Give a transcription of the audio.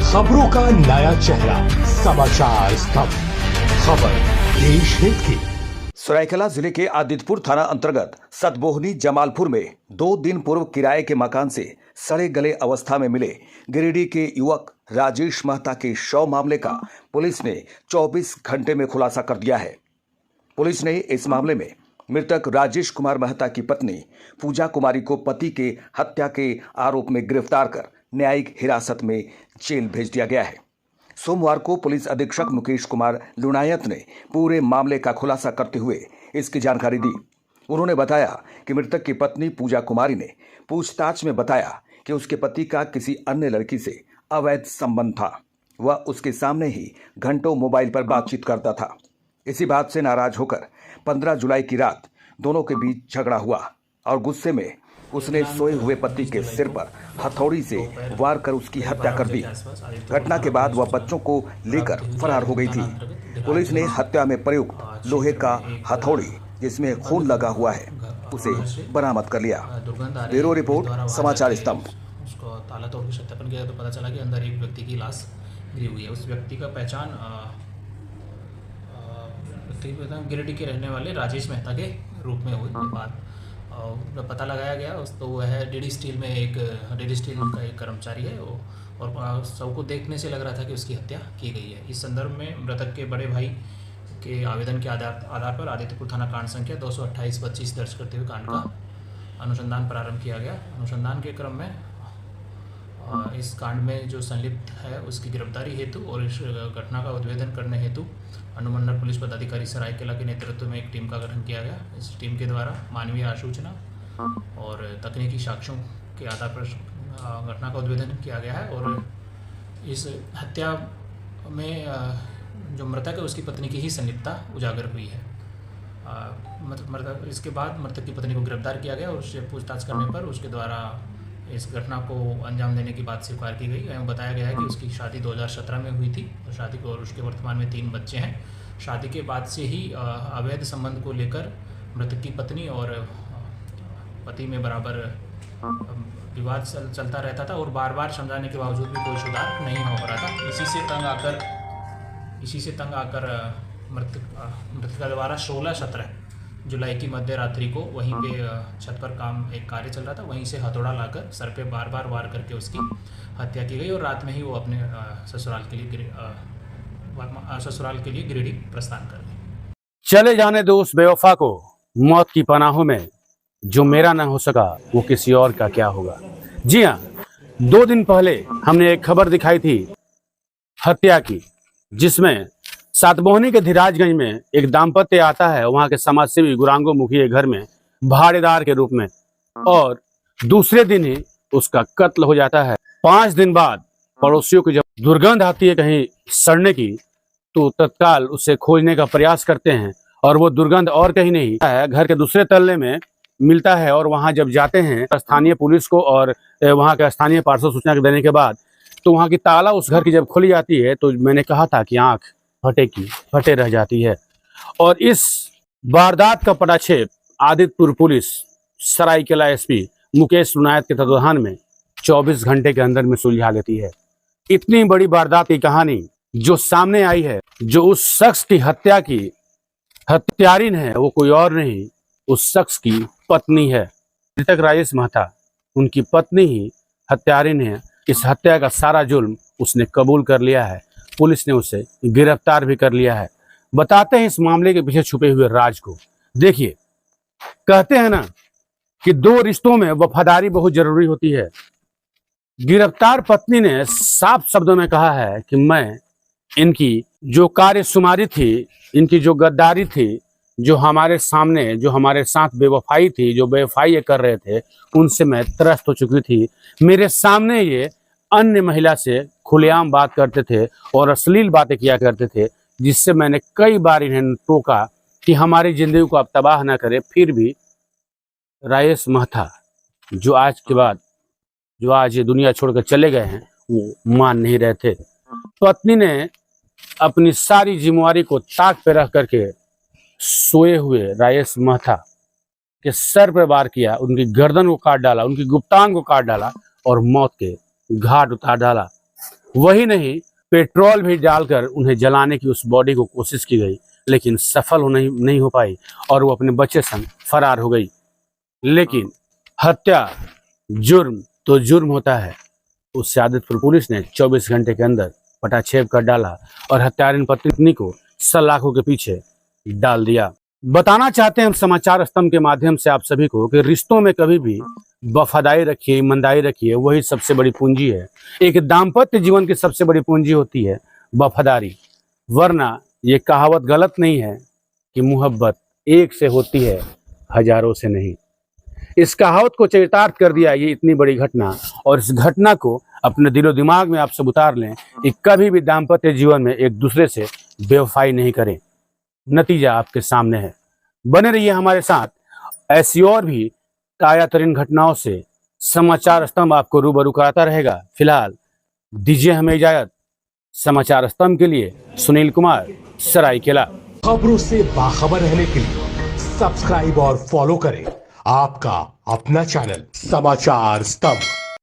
खबरों का नया चेहरा, समाचार स्तंभ, खबर देश हित की। सरायकेला जिले के आदित्यपुर थाना अंतर्गत सतबोहनी जमालपुर में 2 दिन पूर्व किराए के मकान से सड़े गले अवस्था में मिले गिरिडीह के युवक राजेश मेहता के शव मामले का पुलिस ने 24 घंटे में खुलासा कर दिया है। पुलिस ने इस मामले में मृतक राजेश कुमार मेहता की पत्नी पूजा कुमारी को पति के हत्या के आरोप में गिरफ्तार कर न्यायिक हिरासत में जेल भेज दिया गया है। सोमवार को पुलिस अधीक्षक मुकेश कुमार लुणायत ने पूरे मामले का खुलासा करते हुए इसकी जानकारी दी। उन्होंने बताया कि मृतक की पत्नी पूजा कुमारी ने पूछताछ में बताया कि उसके पति का किसी अन्य लड़की से अवैध संबंध था। वह उसके सामने ही घंटों मोबाइल पर बातचीत करता था। इसी बात से नाराज होकर 15 जुलाई की रात दोनों के बीच झगड़ा हुआ और गुस्से में उसने सोए हुए पति के सिर पर हथौड़ी से वार कर उसकी हत्या कर दी। घटना के बाद वह बच्चों को लेकर फरार हो गई थी। पुलिस ने हत्या में प्रयुक्त लोहे का हथौड़ी जिसमें खून लगा हुआ है उसे बरामद कर लिया। ब्यूरो रिपोर्ट, समाचार स्तंभ। उसको ताला तोड़ के सत्यापन किया तो पता चला कि अंदर एक व्यक्ति की लाश गिरी हुई है। उस व्यक्ति का पहचान गिरिडीह के रहने वाले राजेश मेहता के रूप में हुई। बाद पता लगाया गया तो वह डीडी स्टील का एक कर्मचारी है और सबको देखने से लग रहा था कि उसकी हत्या की गई है। इस संदर्भ में मृतक के बड़े भाई के आवेदन के आधार पर आदित्यपुर थाना कांड संख्या 228-25 दर्ज करते हुए कांड का अनुसंधान प्रारंभ किया गया। अनुसंधान के क्रम में इस कांड में जो संलिप्त है उसकी गिरफ्तारी हेतु और इस घटना का उद्भेदन करने हेतु अनुमंडल पुलिस पदाधिकारी सरायकेला के नेतृत्व में एक टीम का गठन किया गया। इस टीम के द्वारा मानवीय आसूचना और तकनीकी साक्ष्यों के आधार पर घटना का उद्भेदन किया गया है और इस हत्या में जो मृतक है उसकी पत्नी की ही संलिप्तता उजागर हुई है। इसके बाद मृतक की पत्नी को गिरफ्तार किया गया और उससे पूछताछ करने पर उसके द्वारा इस घटना को अंजाम देने की बात स्वीकार की गई एवं बताया गया है कि उसकी शादी 2017 में हुई थी और शादी को और उसके वर्तमान में 3 बच्चे हैं। शादी के बाद से ही अवैध संबंध को लेकर मृतक की पत्नी और पति में बराबर विवाद चलता रहता था और बार बार समझाने के बावजूद भी कोई सुधार नहीं हो रहा था। इसी से तंग आकर मृतक द्वारा 16-17 जुलाई की मध्य रात्रि को वहीं पे छत पर एक कार्य चल रहा था, वहीं से हथौड़ा लाकर सर पे बार बार वार करके उसकी हत्या की गई और रात में ही वो अपने ससुराल के लिए गिरिडीह प्रस्थान कर गए। चले जाने दो उस बेवफा को मौत की पनाहों में, जो मेरा ना हो सका वो किसी और का क्या होगा। जी हाँ, 2 दिन पहले हमने एक खबर दिखाई थी हत्या की, जिसमें सातबोहनी के धीराजगंज में एक दाम्पत्य आता है वहां के समाजसेवी गुरांगो मुखी के घर में भाड़ेदार के रूप में और दूसरे दिन ही उसका कत्ल हो जाता है। 5 दिन बाद पड़ोसियों की जब दुर्गंध आती है कहीं सड़ने की तो तत्काल उसे खोजने का प्रयास करते हैं और वो दुर्गंध और कहीं नहीं है, घर के दूसरे तल्ले में मिलता है। और वहां जब जाते हैं स्थानीय पुलिस को और वहां के स्थानीय पार्षद सूचना देने के बाद तो वहां की ताला उस घर की जब खुली जाती है तो मैंने कहा था कि आंख फटे रह जाती है। और इस वारदात का पटाक्षेप आदित्यपुर पुलिस सरायकेला एसपी मुकेश लुणायत के तत्वाधान में 24 घंटे के अंदर में सुलझा लेती है। इतनी बड़ी वारदात की कहानी जो सामने आई है, जो उस शख्स की हत्या की हत्यारिन है वो कोई और नहीं, उस शख्स की पत्नी है। मृतक राजेश मेहता, उनकी पत्नी ही हत्यारिन है। इस हत्या का सारा जुल्म उसने कबूल कर लिया है। पुलिस ने उसे गिरफ्तार भी कर लिया है। बताते हैं इस मामले के पीछे छुपे हुए राज को। देखिए, कहते हैं ना कि 2 रिश्तों में वफादारी बहुत जरूरी होती है। गिरफ्तार पत्नी ने साफ शब्दों में कहा है कि मैं इनकी जो कार्यशुमारी थी, इनकी जो गद्दारी थी, जो हमारे सामने जो हमारे साथ बेवफाई थी, जो बेवफाई ये कर रहे थे, उनसे मैं त्रस्त हो चुकी थी। मेरे सामने ये अन्य महिला से खुलेआम बात करते थे और अश्लील बातें किया करते थे, जिससे मैंने कई बार इन्हें टोका कि हमारी जिंदगी को आप तबाह ना करें। फिर भी राजेश मेहता जो आज ये दुनिया छोड़कर चले गए हैं वो मान नहीं रहे थे। पत्नी ने अपनी सारी जिम्मेवारी को ताक पे रख करके सोए हुए राजेश मेहता के सर पर वार किया, उनकी गर्दन को काट डाला, उनकी गुप्तांग को काट डाला और मौत के घाट उतार डाला। वही नहीं, पेट्रोल भी डालकर उन्हें जलाने की उस बॉडी को कोशिश की गई, लेकिन सफल नहीं हो पाई और वो अपने बच्चे संग फरार हो गई। लेकिन हत्या जुर्म तो जुर्म होता है। उससे आदितपुर पुलिस ने 24 घंटे के अंदर पटाक्षेप कर डाला और हत्यारिन पत्नी को सलाखों के पीछे डाल दिया। बताना चाहते हैं हम समाचार स्तंभ के माध्यम से आप सभी को कि रिश्तों में कभी भी वफादारी रखिए, ईमानदारी रखिए, वही सबसे बड़ी पूंजी है। एक दाम्पत्य जीवन की सबसे बड़ी पूंजी होती है वफादारी, वरना ये कहावत गलत नहीं है कि मोहब्बत एक से होती है, हजारों से नहीं। इस कहावत को चरितार्थ कर दिया ये इतनी बड़ी घटना, और इस घटना को अपने दिलो दिमाग में आप सब उतार लें कि कभी भी दाम्पत्य जीवन में एक दूसरे से बेवफाई नहीं करें। नतीजा आपके सामने है। बने रहिए हमारे साथ, ऐसी और भी ताजा तरीन घटनाओं से समाचार स्तंभ आपको रूबरू कराता रहेगा। फिलहाल दीजिए हमें इजाजत। समाचार स्तंभ के लिए सुनील कुमार, सरायकेला। खबरों से बाखबर रहने के लिए सब्सक्राइब और फॉलो करें आपका अपना चैनल समाचार स्तंभ।